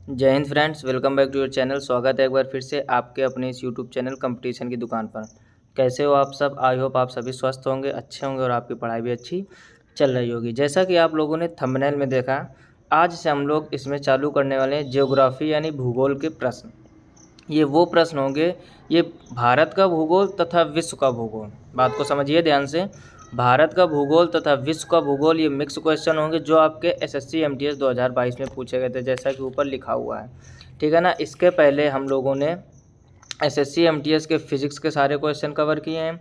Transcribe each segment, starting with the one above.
जय हिंद friends, welcome back to your channel. स्वागत है एक बार फिर से आपके अपने इस यूट्यूब चैनल कंपटीशन की दुकान पर। कैसे हो आप सब? आई होप आप सभी स्वस्थ होंगे, अच्छे होंगे और आपकी पढ़ाई भी अच्छी चल रही होगी। जैसा कि आप लोगों ने थंबनेल में देखा, आज से हम लोग इसमें चालू करने वाले हैं ज्योग्राफी यानी भूगोल के प्रश्न। ये वो प्रश्न होंगे, ये भारत का भूगोल तथा विश्व का भूगोल। बात को समझिए ध्यान से। भारत का भूगोल तथा विश्व का भूगोल, ये मिक्स क्वेश्चन होंगे जो आपके एसएससी एमटीएस 2022 में पूछे गए थे, जैसा कि ऊपर लिखा हुआ है। ठीक है ना। इसके पहले हम लोगों ने एसएससी एमटीएस के फिजिक्स के सारे क्वेश्चन कवर किए हैं।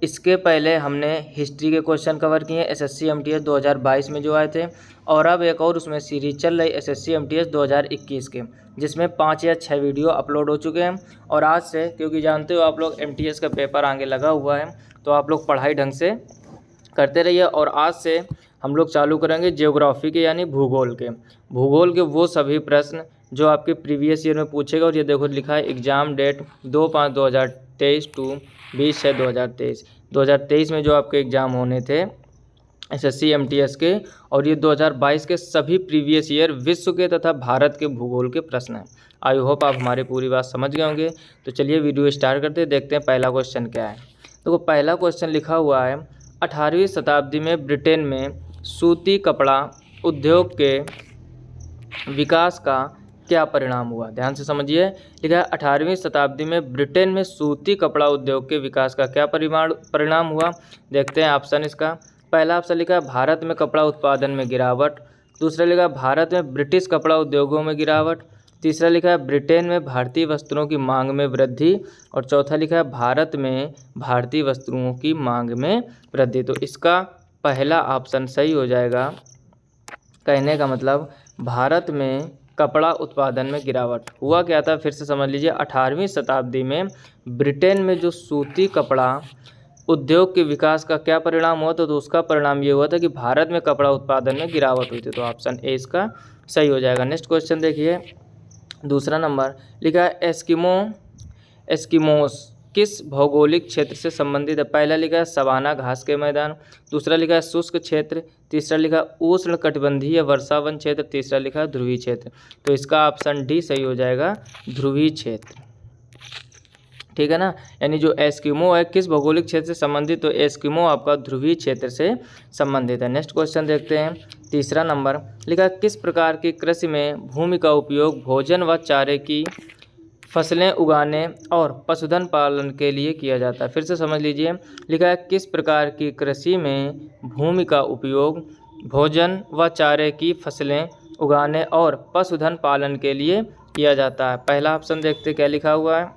इसके पहले हमने हिस्ट्री के क्वेश्चन कवर किए एसएससी एमटीएस 2022 में जो आए थे। और अब एक और उसमें सीरीज चल रही एसएससी एमटीएस 2021 के, जिसमें 5 या 6 वीडियो अपलोड हो चुके हैं। और आज से, क्योंकि जानते हो आप लोग एमटीएस का पेपर आगे लगा हुआ है, तो आप लोग पढ़ाई ढंग से करते रहिए। और आज से हम लोग चालू करेंगे ज्योग्राफी के यानी भूगोल के वो सभी प्रश्न जो आपके प्रीवियस ईयर में पूछेगा। और ये देखो लिखा है एग्ज़ाम डेट 2/5/2023 टू 20/6/2023। 2023 में जो आपके एग्ज़ाम होने थे एसएससी एमटीएस के, और ये 2022 के सभी प्रीवियस ईयर विश्व के तथा भारत के भूगोल के प्रश्न हैं। आई होप आप हमारी पूरी बात समझ गए होंगे। तो चलिए वीडियो स्टार्ट करते हैं, देखते हैं पहला क्वेश्चन क्या है। तो पहला क्वेश्चन लिखा हुआ है, 18वीं शताब्दी में ब्रिटेन में सूती कपड़ा उद्योग के विकास का क्या परिणाम हुआ? ध्यान से समझिए। लिखा है 18वीं शताब्दी में ब्रिटेन में सूती कपड़ा उद्योग के विकास का क्या परिणाम हुआ। देखते हैं ऑप्शन इसका। पहला ऑप्शन लिखा है भारत में कपड़ा उत्पादन में गिरावट। दूसरा लिखा है भारत में ब्रिटिश कपड़ा उद्योगों में गिरावट। तीसरा लिखा है ब्रिटेन में भारतीय वस्त्रों की मांग में वृद्धि। और चौथा लिखा है भारत में भारतीय वस्त्रों की मांग में वृद्धि। तो इसका पहला ऑप्शन सही हो जाएगा। कहने का मतलब भारत में कपड़ा उत्पादन में गिरावट हुआ क्या था, फिर से समझ लीजिए। 18वीं शताब्दी में ब्रिटेन में जो सूती कपड़ा उद्योग के विकास का क्या परिणाम हुआ, तो उसका परिणाम ये हुआ था कि भारत में कपड़ा उत्पादन में गिरावट हुई थी। तो ऑप्शन ए इसका सही हो जाएगा। नेक्स्ट क्वेश्चन देखिए, दूसरा नंबर लिखा है एस्किमोस किस भौगोलिक क्षेत्र से संबंधित है। पहला लिखा है सवाना घास के मैदान। दूसरा लिखा है शुष्क क्षेत्र। तीसरा लिखा है उष्ण कटिबंधीय वर्षावन क्षेत्र। तीसरा लिखा है ध्रुवीय क्षेत्र। तो इसका ऑप्शन डी सही हो जाएगा, ध्रुवीय क्षेत्र। ठीक है ना। यानी जो एस्किमो है किस भौगोलिक क्षेत्र से संबंधित, तो एस्किमो आपका ध्रुवीय क्षेत्र से संबंधित है। नेक्स्ट क्वेश्चन देखते हैं, तीसरा नंबर लिखा है किस प्रकार की कृषि में भूमि का उपयोग भोजन व चारे की फसलें उगाने और पशुधन पालन के लिए किया जाता है। फिर से समझ लीजिए। लिखा है किस प्रकार की कृषि में भूमि का उपयोग भोजन व चारे की फसलें उगाने और पशुधन पालन के लिए किया जाता है। पहला ऑप्शन देखते क्या लिखा हुआ है,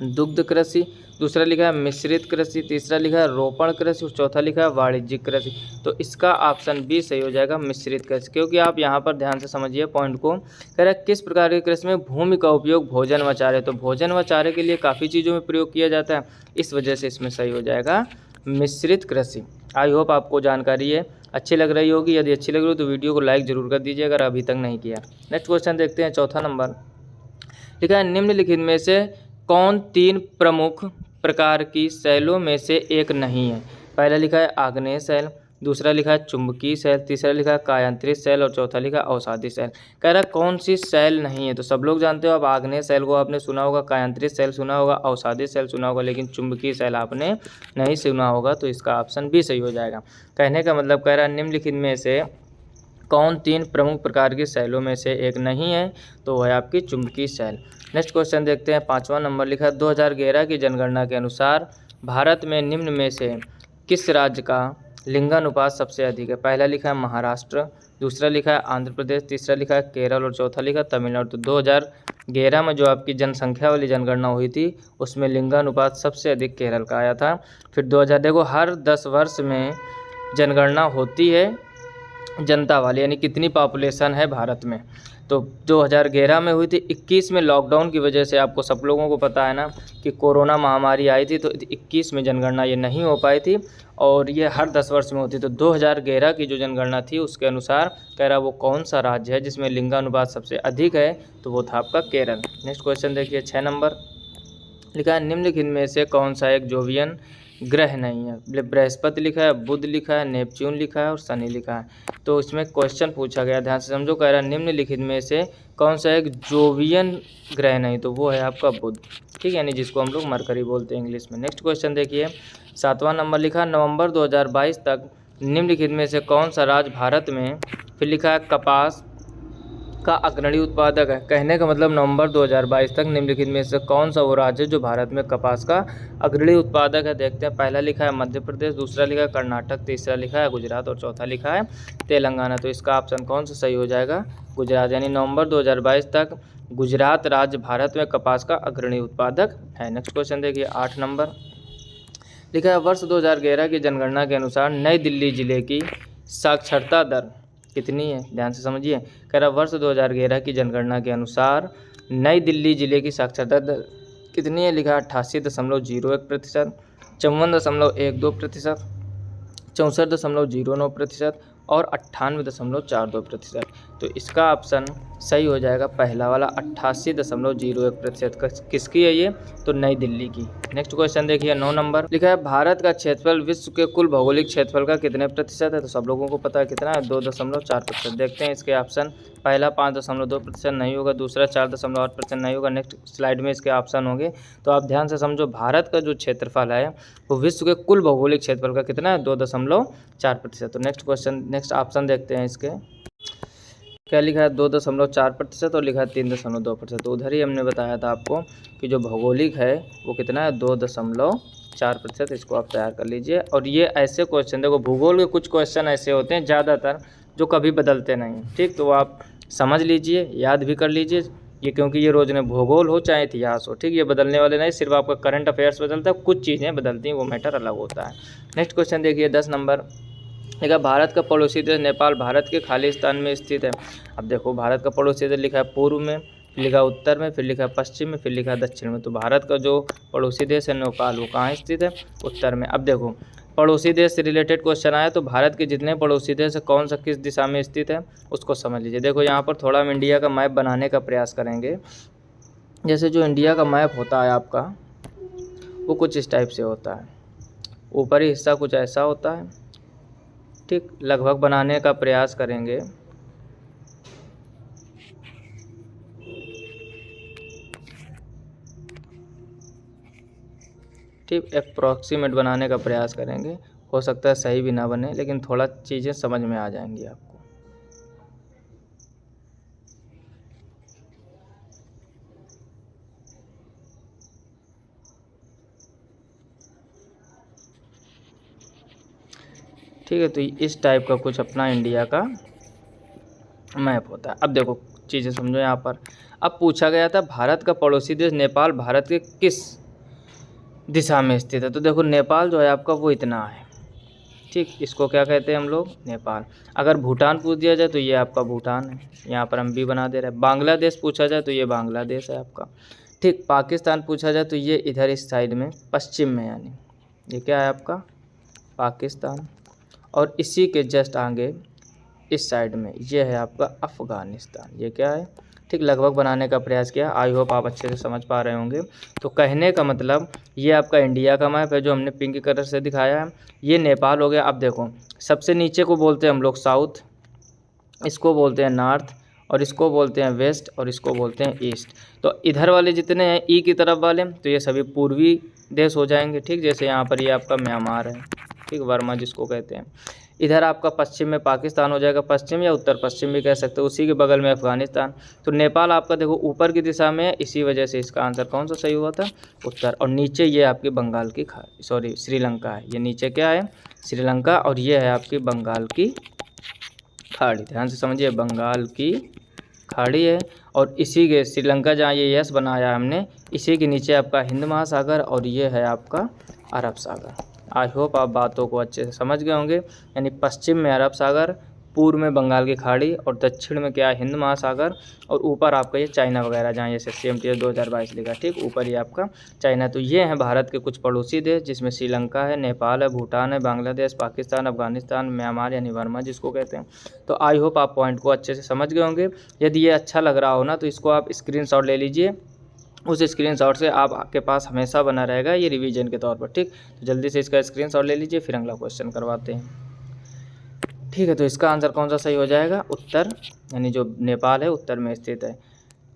दुग्ध कृषि। दूसरा लिखा है मिश्रित कृषि। तीसरा लिखा है रोपण कृषि। और चौथा लिखा है वाणिज्यिक कृषि। तो इसका ऑप्शन बी सही हो जाएगा, मिश्रित कृषि। क्योंकि आप यहाँ पर ध्यान से समझिए पॉइंट को। कह रहा है किस प्रकार की कृषि में भूमि का उपयोग भोजन व चारे, तो भोजन व चारे के लिए काफ़ी चीज़ों में प्रयोग किया जाता है, इस वजह से इसमें सही हो जाएगा मिश्रित कृषि। आई होप आपको जानकारी है अच्छी लग रही होगी। यदि अच्छी लग रही हो तो वीडियो को लाइक जरूर कर दीजिए अगर अभी तक नहीं किया। नेक्स्ट क्वेश्चन देखते हैं, चौथा नंबर लिखा है निम्नलिखित में से कौन 3 प्रमुख प्रकार की शैलों में से एक नहीं है। पहला लिखा है आग्नेय शैल। दूसरा लिखा है चुंबकीय शैल। तीसरा लिखा है कायांतरित शैल। और चौथा लिखा है अवसादी शैल। कह रहा है कौन सी शैल नहीं है, तो सब लोग जानते हो। अब आग्नेय शैल को आपने सुना होगा, कायांतरित शैल सुना होगा, अवसादी शैल सुना होगा, लेकिन चुंबकीय शैल आपने नहीं सुना होगा। तो इसका ऑप्शन भी सही हो जाएगा। कहने का मतलब कह रहा है निम्नलिखित में से कौन 3 प्रमुख प्रकार की शैलों में से एक नहीं है, तो वह है आपकी चुंबकीय शैल। नेक्स्ट क्वेश्चन देखते हैं, 5वां नंबर लिखा है 2011 की जनगणना के अनुसार भारत में निम्न में से किस राज्य का लिंगानुपात सबसे अधिक है। पहला लिखा है महाराष्ट्र। दूसरा लिखा है आंध्र प्रदेश। तीसरा लिखा है केरल। और चौथा लिखा है तमिलनाडु। तो 2011 में जो आपकी जनसंख्या वाली जनगणना हुई थी उसमें लिंगानुपात सबसे अधिक केरल का आया था। फिर 2000 देखो, हर 10 वर्ष में जनगणना होती है जनता वाली, यानी कितनी पॉपुलेशन है भारत में। तो 2011 में हुई थी। 21 में लॉकडाउन की वजह से, आपको सब लोगों को पता है ना कि कोरोना महामारी आई थी, तो 21 में जनगणना ये नहीं हो पाई थी और ये हर 10 वर्ष में होती। तो 2011 की जो जनगणना थी उसके अनुसार कह रहा वो कौन सा राज्य है जिसमें लिंगानुपात सबसे अधिक है, तो वो था आपका केरल। नेक्स्ट क्वेश्चन देखिए, 6 नंबर लिखा है निम्नलिखित में से कौन सा एक जोवियन ग्रह नहीं है। बृहस्पति लिखा है, बुध लिखा है, नेपच्यून लिखा है और शनि लिखा है। तो इसमें क्वेश्चन पूछा गया, ध्यान से समझो, कह रहा है निम्नलिखित में से कौन सा एक जोवियन ग्रह नहीं, तो वो है आपका बुध, ठीक है, यानी जिसको हम लोग मरकरी बोलते हैं इंग्लिश में। नेक्स्ट क्वेश्चन देखिए, 7वां नंबर लिखा, नवंबर 2022 तक निम्नलिखित में से कौन सा राज्य भारत में, फिर लिखा है कपास का अग्रणी उत्पादक है। कहने का मतलब नवंबर 2022 तक निम्नलिखित में से कौन सा वो राज्य है जो भारत में कपास का अग्रणी उत्पादक है। देखते हैं, पहला लिखा है मध्य प्रदेश, दूसरा लिखा है कर्नाटक, तीसरा लिखा है गुजरात और चौथा लिखा है तेलंगाना। तो इसका ऑप्शन कौन सा सही हो जाएगा, गुजरात, यानी नवंबर 2022 तक गुजरात राज्य भारत में कपास का अग्रणी उत्पादक है। नेक्स्ट क्वेश्चन देखिए, 8 नंबर लिखा है, वर्ष 2011 की जनगणना के अनुसार नई दिल्ली जिले की साक्षरता दर कितनी है। ध्यान से समझिए, कह रहा वर्ष 2011 की जनगणना के अनुसार नई दिल्ली जिले की साक्षरता दर कितनी है। लिखा 88.01%, 54.12%, 64.09% और 98.42%। तो इसका ऑप्शन सही हो जाएगा पहला वाला 88.01%। किसकी है ये, तो नई दिल्ली की। नेक्स्ट क्वेश्चन देखिए, 9 नंबर लिखा है, भारत का क्षेत्रफल विश्व के कुल भौगोलिक क्षेत्रफल का कितने प्रतिशत है। तो सब लोगों को पता है कितना है, 2.4%। देखते हैं इसके ऑप्शन, पहला 5.2% नहीं होगा, दूसरा 4.8% नहीं होगा। नेक्स्ट स्लाइड में इसके ऑप्शन होंगे। तो आप ध्यान से समझो, भारत का जो क्षेत्रफल है वो विश्व के कुल भौगोलिक क्षेत्रफल का कितना है, 2.4%। तो नेक्स्ट क्वेश्चन, नेक्स्ट ऑप्शन देखते हैं इसके, क्या लिखा है, 2.4% और लिखा है 3.2%। तो उधर ही हमने बताया था आपको कि जो भौगोलिक है वो कितना है, 2.4%। इसको आप तैयार कर लीजिए। और ये ऐसे क्वेश्चन, देखो भूगोल के कुछ क्वेश्चन ऐसे होते हैं ज़्यादातर जो कभी बदलते नहीं, ठीक, तो आप समझ लीजिए, याद भी कर लीजिए ये, क्योंकि ये रोज ने भूगोल हो चाहे इतिहास हो, ठीक, ये बदलने वाले नहीं, सिर्फ आपका करंट अफेयर्स बदलता है, कुछ चीज़ें बदलती हैं, वो मैटर अलग होता है। नेक्स्ट क्वेश्चन देखिए, 10 नंबर लिखा, भारत का पड़ोसी देश नेपाल भारत के खालिस्तान में स्थित है। अब देखो, भारत का पड़ोसी देश लिखा है पूर्व में, फिर लिखा उत्तर में, फिर लिखा पश्चिम में, फिर लिखा दक्षिण में। तो भारत का जो पड़ोसी देश है नेपाल, वो कहाँ स्थित है, उत्तर में। अब देखो, पड़ोसी देश से रिलेटेड क्वेश्चन आया तो भारत के जितने पड़ोसी देश है कौन सा किस दिशा में स्थित है उसको समझ लीजिए। देखो यहाँ पर थोड़ा हम इंडिया का मैप बनाने का प्रयास करेंगे। जैसे जो इंडिया का मैप होता है आपका, वो कुछ इस टाइप से होता है, ऊपरी हिस्सा कुछ ऐसा होता है, ठीक, लगभग बनाने का प्रयास करेंगे। ठीक, अप्रॉक्सीमेट बनाने का प्रयास करेंगे, हो सकता है सही भी ना बने, लेकिन थोड़ा चीज़ें समझ में आ जाएंगी आपको। ठीक है, तो इस टाइप का कुछ अपना इंडिया का मैप होता है। अब देखो चीज़ें समझो यहाँ पर। अब पूछा गया था भारत का पड़ोसी देश नेपाल भारत के किस दिशा में स्थित है। तो देखो नेपाल जो है आपका वो इतना है, ठीक, इसको क्या कहते हैं हम लोग, नेपाल। अगर भूटान पूछ दिया जाए तो ये आपका भूटान है, यहाँ पर हम भी बना दे रहे हैं। बांग्लादेश पूछा जाए तो ये बांग्लादेश है आपका, ठीक। पाकिस्तान पूछा जाए तो ये इधर इस साइड में पश्चिम में, यानी ये क्या है आपका पाकिस्तान। और इसी के जस्ट आगे इस साइड में ये है आपका अफ़गानिस्तान, ये क्या है, ठीक। लगभग बनाने का प्रयास किया, आई होप आप अच्छे से समझ पा रहे होंगे। तो कहने का मतलब ये आपका इंडिया का मैप है जो हमने पिंक कलर से दिखाया है, ये नेपाल हो गया। अब देखो सबसे नीचे को बोलते हैं हम लोग साउथ, इसको बोलते हैं नॉर्थ, और इसको बोलते हैं वेस्ट, और इसको बोलते हैं ईस्ट। तो इधर वाले जितने हैं ई की तरफ वाले, तो ये सभी पूर्वी देश हो जाएंगे, ठीक। जैसे यहाँ पर ये आपका म्यांमार है, ठीक, वर्मा जिसको कहते हैं। इधर आपका पश्चिम में पाकिस्तान हो जाएगा, पश्चिम या उत्तर पश्चिम भी कह सकते हो, उसी के बगल में अफगानिस्तान। तो नेपाल आपका देखो ऊपर की दिशा में है, इसी वजह से इसका आंसर कौन सा सही हुआ था, उत्तर। और नीचे ये आपकी बंगाल की खाड़ी, श्रीलंका है, ये नीचे क्या है, श्रीलंका, और ये है आपकी बंगाल की खाड़ी। ध्यान से समझिए, बंगाल की खाड़ी है, और इसी के श्रीलंका जहाँ ये यस बनाया हमने, इसी के नीचे आपका हिंद महासागर, और ये है आपका अरब सागर। आई होप आप बातों को अच्छे से समझ गए होंगे। यानी पश्चिम में अरब सागर, पूर्व में बंगाल की खाड़ी, और दक्षिण में क्या है, हिंद महासागर, और ऊपर आपका ये चाइना वगैरह, जहाँ ये CMT 2022 लिखा, ठीक, ऊपर ही आपका चाइना। तो ये हैं भारत के कुछ पड़ोसी देश, जिसमें श्रीलंका है, नेपाल है, भूटान है, बांग्लादेश, पाकिस्तान, अफगानिस्तान, म्यांमार यानी वर्मा जिसको कहते हैं। तो आई होप आप पॉइंट को अच्छे से समझ गए होंगे। यदि ये अच्छा लग रहा हो ना, तो इसको आप स्क्रीनशॉट ले लीजिए उस स्क्रीनशॉट से आपके पास हमेशा बना रहेगा ये रिवीजन के तौर पर। ठीक, तो जल्दी से इसका स्क्रीनशॉट ले लीजिए, फिर अगला क्वेश्चन करवाते हैं। ठीक है, तो इसका आंसर कौन सा सही हो जाएगा? उत्तर, यानी जो नेपाल है उत्तर में स्थित है।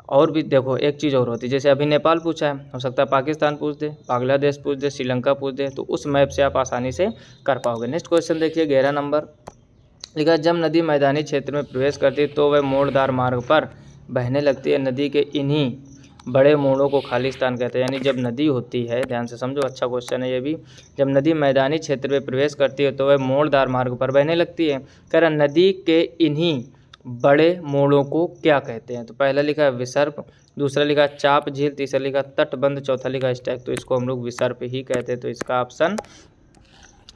और भी देखो एक चीज़ और होती है, जैसे अभी नेपाल पूछा है, हो सकता है पाकिस्तान पूछ दे, बांग्लादेश पूछ दे, श्रीलंका पूछ दे, तो उस मैप से आप आसानी से कर पाओगे। नेक्स्ट क्वेश्चन देखिए 11 नंबर लिखा, जब नदी मैदानी क्षेत्र में प्रवेश करती है तो वह मोड़दार मार्ग पर बहने लगती है। नदी के इन्हीं बड़े मोड़ों को खालिस्तान कहते हैं। यानी जब नदी होती है, ध्यान से समझो, अच्छा क्वेश्चन है ये भी, जब नदी मैदानी क्षेत्र में प्रवेश करती है तो वह मोड़दार मार्ग पर बहने लगती है। कह रहा नदी के इन्हीं बड़े मोड़ों को क्या कहते हैं? तो पहला लिखा है विसर्प, दूसरा लिखा चाप झील, तीसरा लिखा तटबंध, चौथा लिखा स्टैक। तो इसको हम लोग विसर्प ही कहते हैं। तो इसका ऑप्शन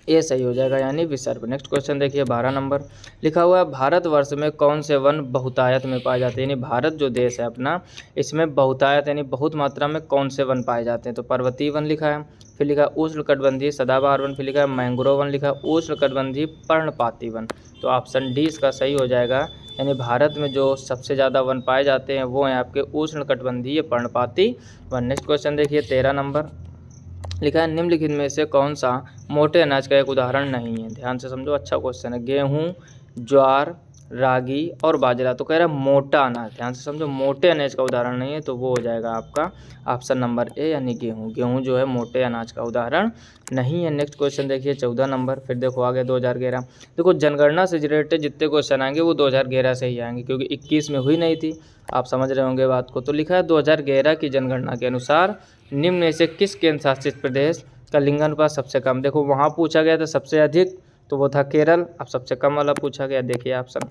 ए सही हो जाएगा, यानी विसर्प। नेक्स्ट क्वेश्चन देखिए 12 नंबर लिखा हुआ है, भारतवर्ष में कौन से वन बहुतायत में पाए जाते हैं? यानी भारत जो देश है अपना, इसमें बहुतायत यानी बहुत मात्रा में कौन से वन पाए जाते हैं? तो पर्वतीय वन लिखा है, फिर लिखा उष्णकटिबंधीय सदाबहार वन, फिर लिखा है मैंग्रोव वन, लिखा उष्णकटिबंधीय पर्णपाती वन। तो ऑप्शन डी इसका सही हो जाएगा, यानी भारत में जो सबसे ज़्यादा वन पाए जाते हैं वो हैं आपके उष्णकटिबंधीय पर्णपाती वन। नेक्स्ट क्वेश्चन देखिए 13 नंबर लिखा है, निम्नलिखित में से कौन सा मोटे अनाज का एक उदाहरण नहीं है? ध्यान से समझो, अच्छा क्वेश्चन है। गेहूँ, ज्वार, रागी और बाजरा। तो कह रहा है मोटा अनाज, ध्यान से समझो, मोटे अनाज का उदाहरण नहीं है, तो वो हो जाएगा आपका ऑप्शन नंबर ए, यानी गेहूँ। गेहूँ जो है मोटे अनाज का उदाहरण नहीं है। नेक्स्ट क्वेश्चन देखिए 14 नंबर, फिर देखो आगे 2011। देखो जनगणना से रिलेटेड जितने क्वेश्चन आएंगे वो 2011 से ही आएंगे, क्योंकि 21 में हुई नहीं थी, आप समझ रहे होंगे बात को। तो लिखा है 2011 की जनगणना के अनुसार निम्न में से किस केंद्र शासित प्रदेश का लिंगानुपात सबसे कम? देखो वहाँ पूछा गया था सबसे अधिक, तो वो था केरल। अब सबसे कम वाला पूछा गया, देखिए ऑप्शन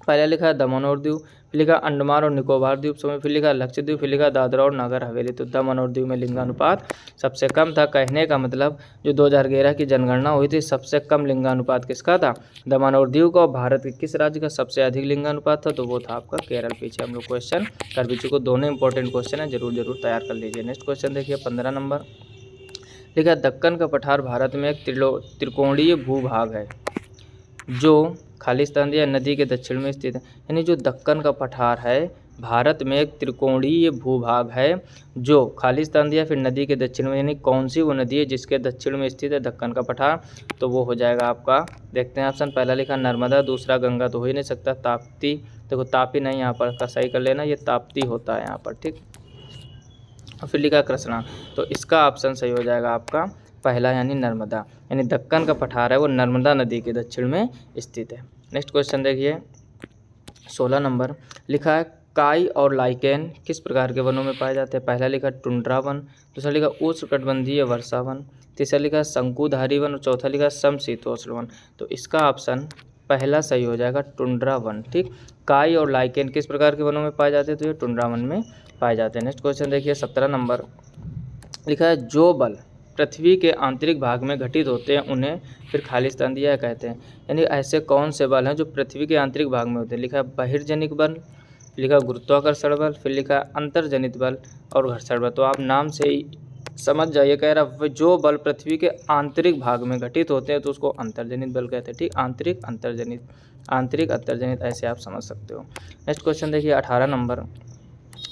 पहले लिखा है दमन और दीव, फिर लिखा अंडमान और निकोबार द्वीप समूह, फिर लिखा लक्षद्वीप, फिर लिखा दादरा और नगर हवेली। तो दमन और दीव में लिंगानुपात सबसे कम था। कहने का मतलब जो 2011 की जनगणना हुई थी, सबसे कम लिंगानुपात किसका था? दमन और दीव का। भारत के किस राज्य का सबसे अधिक लिंगानुपात था? तो वो था आपका केरल। पीछे हम लोग क्वेश्चन कर भी चुके, दोनों इंपॉर्टेंट क्वेश्चन है, जरूर तैयार कर लीजिए। नेक्स्ट क्वेश्चन देखिए 15 नंबर लिखा, दक्कन का पठार भारत में एक त्रिकोणीय भूभाग है जो खालिस्तान या नदी के दक्षिण में स्थित है। यानी जो दक्कन का पठार है भारत में एक त्रिकोणीय भूभाग है जो खालिस्तान या फिर नदी के दक्षिण में, यानी कौन सी वो नदी है जिसके दक्षिण में स्थित है दक्कन का पठार? तो वो हो जाएगा आपका, देखते हैं ऑप्शन, पहला लिखा नर्मदा, दूसरा गंगा तो हो ही नहीं सकता, ताप्ती, देखो तापी नहीं, यहाँ पर का सही कर लेना, ये ताप्ती होता है यहाँ पर। ठीक, और फिर लिखा कृष्णा। तो इसका ऑप्शन सही हो जाएगा आपका पहला, यानी नर्मदा। यानी दक्कन का पठार है वो नर्मदा नदी के दक्षिण में स्थित है। नेक्स्ट क्वेश्चन देखिए 16 नंबर लिखा है, काई और लाइकेन किस प्रकार के वनों में पाए जाते हैं? पहला लिखा टुंड्रा वन, दूसरा लिखा उष्णकटिबंधीय वर्षा वन, तीसरा लिखा शंकुधारी वन और चौथा लिखा समशीतोष्ण वन। तो इसका ऑप्शन पहला सही हो जाएगा, टुंड्रा वन। ठीक, काई और लाइकेन किस प्रकार के वनों में पाए जाते हैं? तो ये टुंड्रा वन में पाए जाते हैं। नेक्स्ट क्वेश्चन देखिए 17 नंबर लिखा है, जो बल पृथ्वी के आंतरिक भाग में घटित होते हैं उन्हें फिर खालिस्तान दिया कहते हैं। यानी ऐसे कौन से बल हैं जो पृथ्वी के आंतरिक भाग में होते हैं? लिखा है बहिर्जनिक बल, लिखा गुरुत्वाकर्षण बल, फिर लिखा अंतर्जनित बल और घर्षण बल। तो आप नाम से ही समझ जाइए, कह रहा जो बल पृथ्वी के आंतरिक भाग में घटित होते हैं तो उसको अंतर्जनित बल कहते हैं। ठीक, आंतरिक अंतर्जनित ऐसे आप समझ सकते हो। नेक्स्ट क्वेश्चन देखिए 18 नंबर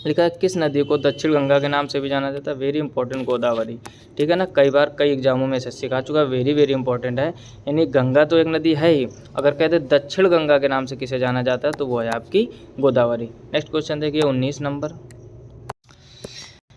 लिखा है, किस नदी को दक्षिण गंगा के नाम से भी जाना जाता है? Very important, Godavari. ठीक है ना, कई बार कई एग्जामों में से सिखा चुका है, वेरी इंपॉर्टेंट है। यानी गंगा तो एक नदी है ही, अगर कहते हैं दक्षिण गंगा के नाम से किसे जाना जाता है तो वो है आपकी गोदावरी। नेक्स्ट क्वेश्चन देखिए 19 नंबर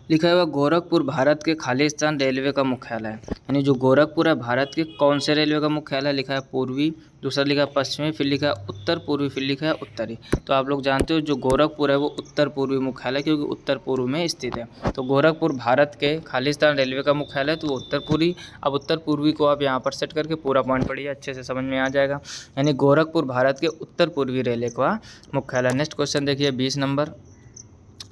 लिखा हुआ, गोरखपुर भारत के खालिस्तान रेलवे का मुख्यालय है। यानी जो गोरखपुर है भारत के कौन से रेलवे का मुख्यालय? लिखा है पूर्वी, दूसरा लिखा है पश्चिमी, फिर लिखा है उत्तर पूर्वी, फिर लिखा है उत्तरी। तो आप लोग जानते हो जो गोरखपुर है वो उत्तर पूर्वी मुख्यालय, क्योंकि उत्तर पूर्व में स्थित है। तो गोरखपुर भारत के खालिस्तान रेलवे का मुख्यालय, तो वो उत्तर पूर्वी। अब उत्तर पूर्वी को आप यहाँ पर सेट करके पूरा पॉइंट पढ़िए, अच्छे से समझ में आ जाएगा। यानी गोरखपुर भारत के उत्तर पूर्वी रेलवे का मुख्यालय। नेक्स्ट क्वेश्चन देखिए 20 नंबर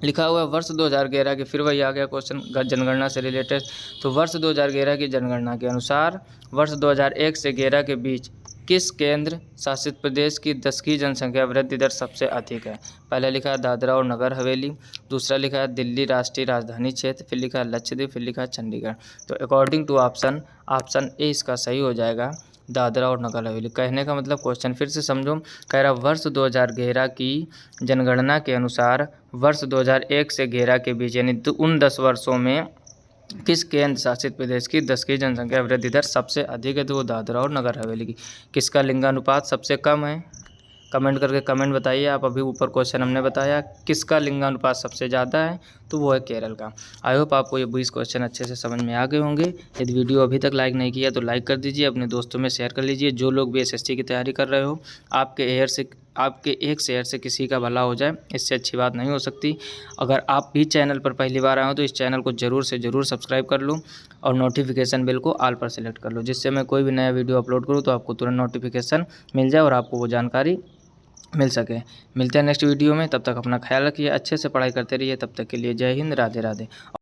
लिखा हुआ है, वर्ष 2011 के, फिर वही आ गया क्वेश्चन जनगणना से रिलेटेड। तो वर्ष 2011 की जनगणना के अनुसार वर्ष 2001 से 11 के बीच किस केंद्र शासित प्रदेश की 10 की जनसंख्या वृद्धि दर सबसे अधिक है? पहले लिखा है दादरा और नगर हवेली, दूसरा लिखा है दिल्ली राष्ट्रीय राजधानी क्षेत्र, फिर लिखा है लक्षद्वीप, फिर लिखा है चंडीगढ़। तो अकॉर्डिंग टू ऑप्शन ए इसका सही हो जाएगा, दादरा और नगर हवेली। कहने का मतलब क्वेश्चन फिर से समझो, कह रहा वर्ष 2011 की जनगणना के अनुसार वर्ष 2001 से 11 के बीच यानी उन 10 वर्षों में किस केंद्र शासित प्रदेश की 10 की जनसंख्या वृद्धि दर सबसे अधिक है? तो वो दादरा और नगर हवेली की। किसका लिंगानुपात सबसे कम है? कमेंट करके कमेंट बताइए आप। अभी ऊपर क्वेश्चन हमने बताया किसका लिंगानुपात सबसे ज़्यादा है, तो वो है केरल का। आई होप आपको ये 20 क्वेश्चन अच्छे से समझ में आ गए होंगे। यदि वीडियो अभी तक लाइक नहीं किया तो लाइक कर दीजिए, अपने दोस्तों में शेयर कर लीजिए। जो लोग भी एसएससी की तैयारी कर रहे हो, आपके एक शेयर से किसी का भला हो जाए, इससे अच्छी बात नहीं हो सकती। अगर आप भी चैनल पर पहली बार आए हो तो इस चैनल को ज़रूर से ज़रूर सब्सक्राइब कर लो और नोटिफिकेशन बेल को ऑल पर सेलेक्ट कर लो, जिससे मैं कोई भी नया वीडियो अपलोड करूँ तो आपको तुरंत नोटिफिकेशन मिल जाए और आपको वो जानकारी मिल सके। मिलते हैं नेक्स्ट वीडियो में, तब तक अपना ख्याल रखिए, अच्छे से पढ़ाई करते रहिए। तब तक के लिए जय हिंद, राधे राधे।